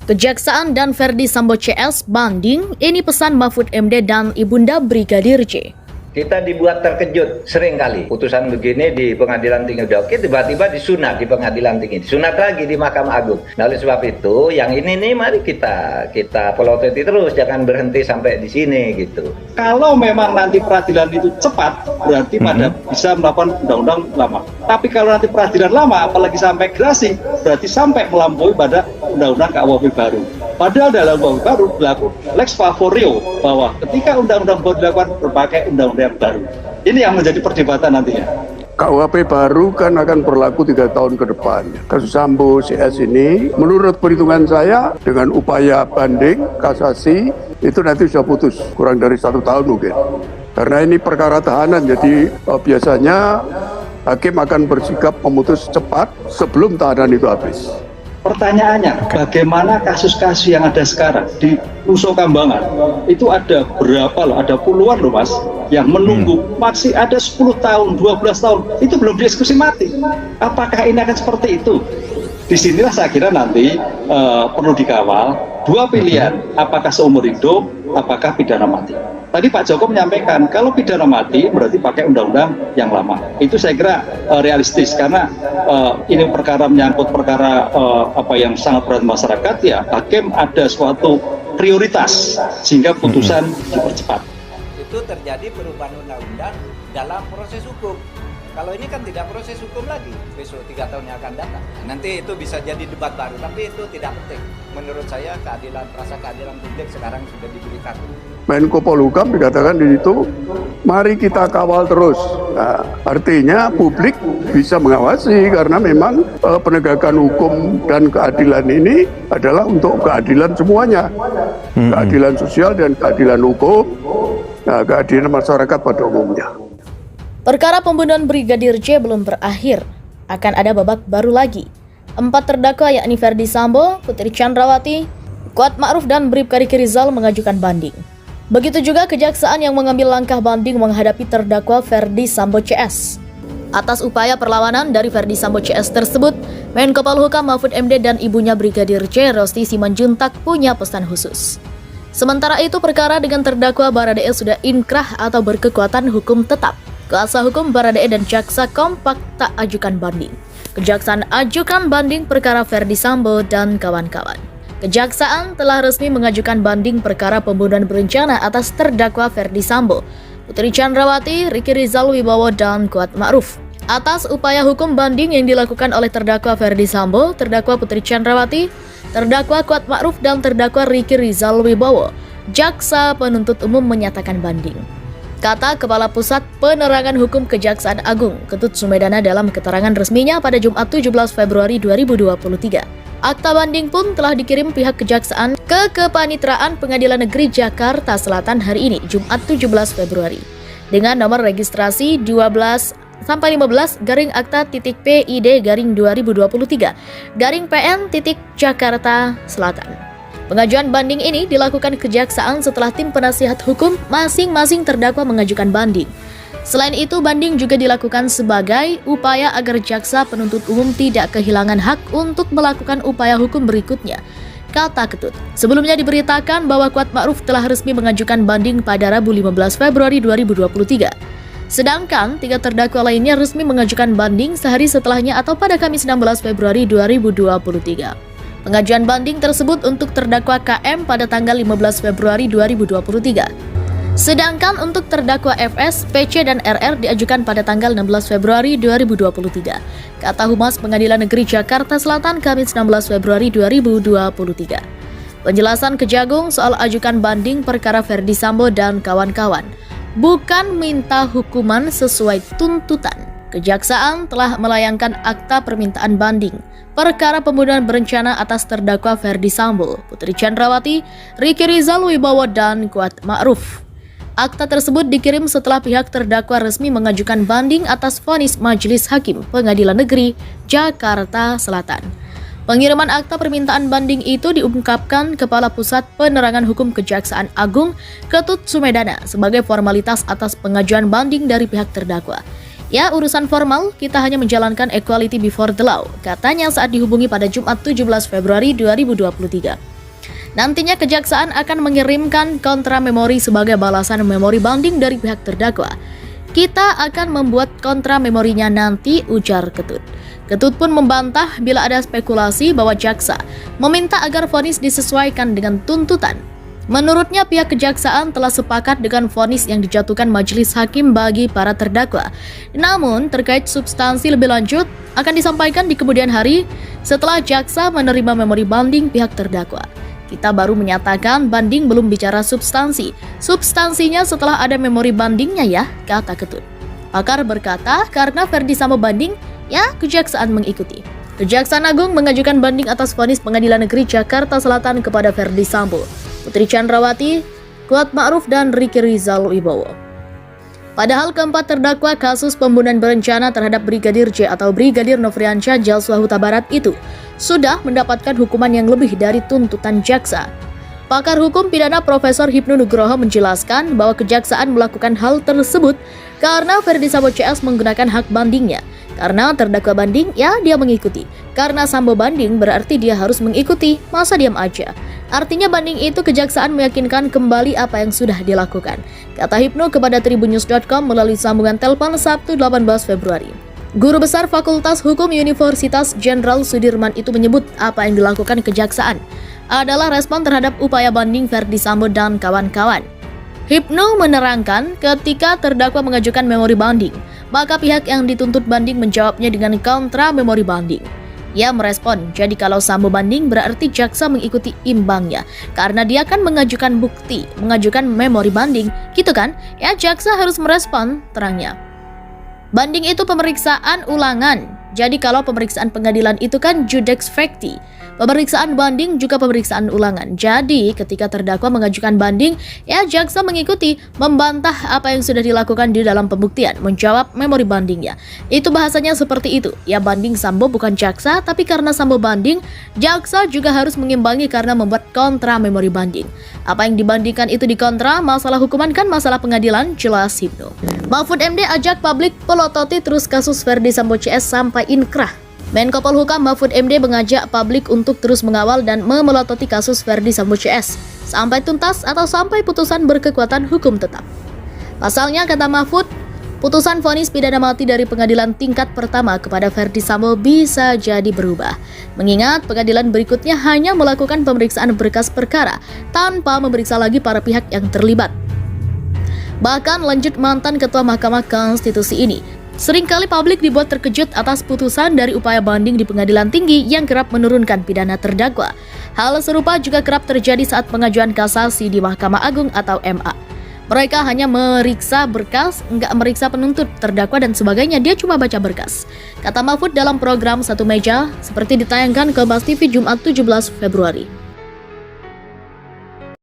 Kejaksaan dan Verdi Sambo CS banding, ini pesan Mahfud MD dan Ibunda Brigadir J. Kita dibuat terkejut sering kali. Putusan begini di Pengadilan Tinggi udah oke, tiba-tiba disunat di Pengadilan Tinggi, disunat lagi di Mahkamah Agung. Nah, oleh sebab itu, yang ini nih mari kita pelototi terus, jangan berhenti sampai di sini gitu. Kalau memang nanti peradilan itu cepat, berarti pada bisa melakukan undang-undang lama. Tapi kalau nanti peradilan lama, apalagi sampai gerasi, berarti sampai melampaui pada undang-undang KUHP baru. Padahal dalam undang-undang baru berlaku lex favorio, bahwa ketika undang-undang baru dilakukan berbagai undang-undang baru. Ini yang menjadi perdebatan nantinya. KUHP baru kan akan berlaku 3 tahun ke depan. Kasus Sambo CS ini, menurut perhitungan saya, dengan upaya banding, kasasi, itu nanti sudah putus, kurang dari 1 tahun mungkin. Karena ini perkara tahanan, jadi biasanya hakim akan bersikap memutus cepat sebelum tahanan itu habis. Pertanyaannya, bagaimana kasus-kasus yang ada sekarang di Nusa Kambangan? Itu ada berapa loh? Ada puluhan loh mas, yang menunggu. Masih ada 10 tahun, 12 tahun, itu belum dieksekusi mati. Apakah ini akan seperti itu? Disinilah saya kira nanti perlu dikawal dua pilihan, apakah seumur hidup, apakah pidana mati. Tadi Pak Joko menyampaikan, kalau pidana mati berarti pakai undang-undang yang lama. Itu saya kira realistis, karena ini perkara menyangkut perkara yang sangat berat masyarakat, ya hakim ada suatu prioritas sehingga putusan dipercepat. Itu terjadi perubahan undang-undang dalam proses hukum. Kalau ini kan tidak proses hukum lagi, besok 3 tahun yang akan datang. Nanti itu bisa jadi debat baru, tapi itu tidak penting. Menurut saya rasa keadilan publik sekarang sudah diberikan. Menko Polhukam dikatakan di situ, mari kita kawal terus. Nah, artinya publik bisa mengawasi karena memang penegakan hukum dan keadilan ini adalah untuk keadilan semuanya. Keadilan sosial dan keadilan hukum, nah, keadilan masyarakat pada umumnya. Perkara pembunuhan Brigadir J belum berakhir, akan ada babak baru lagi. 4 terdakwa yakni Verdi Sambo, Putri Chandrawati, Kuat Ma'ruf dan Bribka Riki Rizal mengajukan banding. Begitu juga kejaksaan yang mengambil langkah banding menghadapi terdakwa Verdi Sambo CS. Atas upaya perlawanan dari Verdi Sambo CS tersebut, Menko Polhukam Mahfud MD dan ibunya Brigadir J, Rosti Simanjuntak, punya pesan khusus. Sementara itu, perkara dengan terdakwa Baradae sudah inkrah atau berkekuatan hukum tetap. Kuasa hukum Baradae dan jaksa kompak tak ajukan banding. Kejaksaan ajukan banding perkara Verdi Sambo dan kawan-kawan. Kejaksaan telah resmi mengajukan banding perkara pembunuhan berencana atas terdakwa Verdi Sambo, Putri Chandrawati, Riki Rizal Wibowo dan Kuat Ma'ruf. Atas upaya hukum banding yang dilakukan oleh terdakwa Verdi Sambo, terdakwa Putri Chandrawati, terdakwa Kuat Ma'ruf dan terdakwa Riki Rizal Wibowo, jaksa penuntut umum menyatakan banding. Kata Kepala Pusat Penerangan Hukum Kejaksaan Agung, Ketut Sumedana dalam keterangan resminya pada Jumat 17 Februari 2023. Akta banding pun telah dikirim pihak kejaksaan ke Kepanitraan Pengadilan Negeri Jakarta Selatan hari ini, Jumat 17 Februari. Dengan nomor registrasi 12-15-Akta-PID-2023-PN-Jakarta Selatan. Pengajuan banding ini dilakukan kejaksaan setelah tim penasihat hukum masing-masing terdakwa mengajukan banding. Selain itu, banding juga dilakukan sebagai upaya agar jaksa penuntut umum tidak kehilangan hak untuk melakukan upaya hukum berikutnya, kata Ketut. Sebelumnya diberitakan bahwa Kuat Ma'ruf telah resmi mengajukan banding pada Rabu 15 Februari 2023. Sedangkan 3 terdakwa lainnya resmi mengajukan banding sehari setelahnya atau pada Kamis 16 Februari 2023. Pengajuan banding tersebut untuk terdakwa KM pada tanggal 15 Februari 2023. Sedangkan untuk terdakwa FS, PC, dan RR diajukan pada tanggal 16 Februari 2023. Kata Humas Pengadilan Negeri Jakarta Selatan Kamis 16 Februari 2023. Penjelasan Kejagung soal ajukan banding perkara Verdi Sambo dan kawan-kawan. Bukan minta hukuman sesuai tuntutan. Kejaksaan telah melayangkan akta permintaan banding perkara pembunuhan berencana atas terdakwa Verdi Sambo, Putri Chandrawati, Riki Rizal Wibowo dan Kuat Ma'ruf. Akta tersebut dikirim setelah pihak terdakwa resmi mengajukan banding atas vonis Majelis Hakim Pengadilan Negeri Jakarta Selatan. Pengiriman akta permintaan banding itu diungkapkan Kepala Pusat Penerangan Hukum Kejaksaan Agung, Ketut Sumedana, sebagai formalitas atas pengajuan banding dari pihak terdakwa. Ya, urusan formal, kita hanya menjalankan equality before the law, katanya saat dihubungi pada Jumat 17 Februari 2023. Nantinya kejaksaan akan mengirimkan kontra memori sebagai balasan memori banding dari pihak terdakwa. Kita akan membuat kontra memorinya nanti, ujar Ketut. Ketut pun membantah bila ada spekulasi bahwa jaksa meminta agar vonis disesuaikan dengan tuntutan. Menurutnya pihak kejaksaan telah sepakat dengan vonis yang dijatuhkan majelis hakim bagi para terdakwa. Namun terkait substansi lebih lanjut akan disampaikan di kemudian hari setelah jaksa menerima memori banding pihak terdakwa. Kita baru menyatakan banding belum bicara substansi. Substansinya setelah ada memori bandingnya ya, kata Ketut. Pakar berkata karena Ferdi Sambo banding, ya kejaksaan mengikuti. Kejaksaan Agung mengajukan banding atas vonis Pengadilan Negeri Jakarta Selatan kepada Ferdi Sambo, Putri Chandrawati, Kuat Ma'ruf, dan Ricky Rizal Wibowo. Padahal keempat terdakwa kasus pembunuhan berencana terhadap Brigadir J atau Brigadir Nofriansyah Joshua Huta Barat itu sudah mendapatkan hukuman yang lebih dari tuntutan jaksa. Pakar hukum pidana Profesor Hipnu Nugroho menjelaskan bahwa kejaksaan melakukan hal tersebut karena Ferdi Sambo CS menggunakan hak bandingnya. Karena terdakwa banding, ya dia mengikuti. Karena Sambo banding berarti dia harus mengikuti, masa diam aja. Artinya banding itu kejaksaan meyakinkan kembali apa yang sudah dilakukan, kata Hipnu kepada tribunnews.com melalui sambungan telepon Sabtu 18 Februari. Guru Besar Fakultas Hukum Universitas Jenderal Sudirman itu menyebut apa yang dilakukan kejaksaan adalah respon terhadap upaya banding Ferdi Sambo dan kawan-kawan. Hipnu menerangkan ketika terdakwa mengajukan memori banding, maka pihak yang dituntut banding menjawabnya dengan kontra memori banding. Ia merespon, jadi kalau Sambo banding berarti jaksa mengikuti imbangnya, karena dia kan mengajukan bukti, mengajukan memori banding, gitu kan? Ya jaksa harus merespon, terangnya. Banding itu pemeriksaan ulangan, jadi kalau pemeriksaan pengadilan itu kan judex facti, pemeriksaan banding juga pemeriksaan ulangan. Jadi ketika terdakwa mengajukan banding, ya jaksa mengikuti, membantah apa yang sudah dilakukan di dalam pembuktian, menjawab memori bandingnya. Itu bahasanya seperti itu. Ya banding Sambo bukan jaksa, tapi karena Sambo banding, jaksa juga harus mengimbangi karena membuat kontra memori banding. Apa yang dibandingkan itu dikontra, masalah hukuman kan masalah pengadilan, jelas Hipnu. Mahfud MD ajak publik pelototi terus kasus Ferdi Sambo CS sampai inkrah. Menko Polhukam Mahfud MD mengajak publik untuk terus mengawal dan memelototi kasus Ferdi Sambo CS sampai tuntas atau sampai putusan berkekuatan hukum tetap. Pasalnya, kata Mahfud, putusan vonis pidana mati dari pengadilan tingkat pertama kepada Ferdi Sambo bisa jadi berubah. Mengingat pengadilan berikutnya hanya melakukan pemeriksaan berkas perkara tanpa memeriksa lagi para pihak yang terlibat. Bahkan lanjut mantan Ketua Mahkamah Konstitusi ini, seringkali publik dibuat terkejut atas putusan dari upaya banding di pengadilan tinggi yang kerap menurunkan pidana terdakwa. Hal serupa juga kerap terjadi saat pengajuan kasasi di Mahkamah Agung atau MA. Mereka hanya meriksa berkas, nggak meriksa penuntut, terdakwa dan sebagainya, dia cuma baca berkas. Kata Mahfud dalam program Satu Meja, seperti ditayangkan ke Kompas TV Jumat 17 Februari.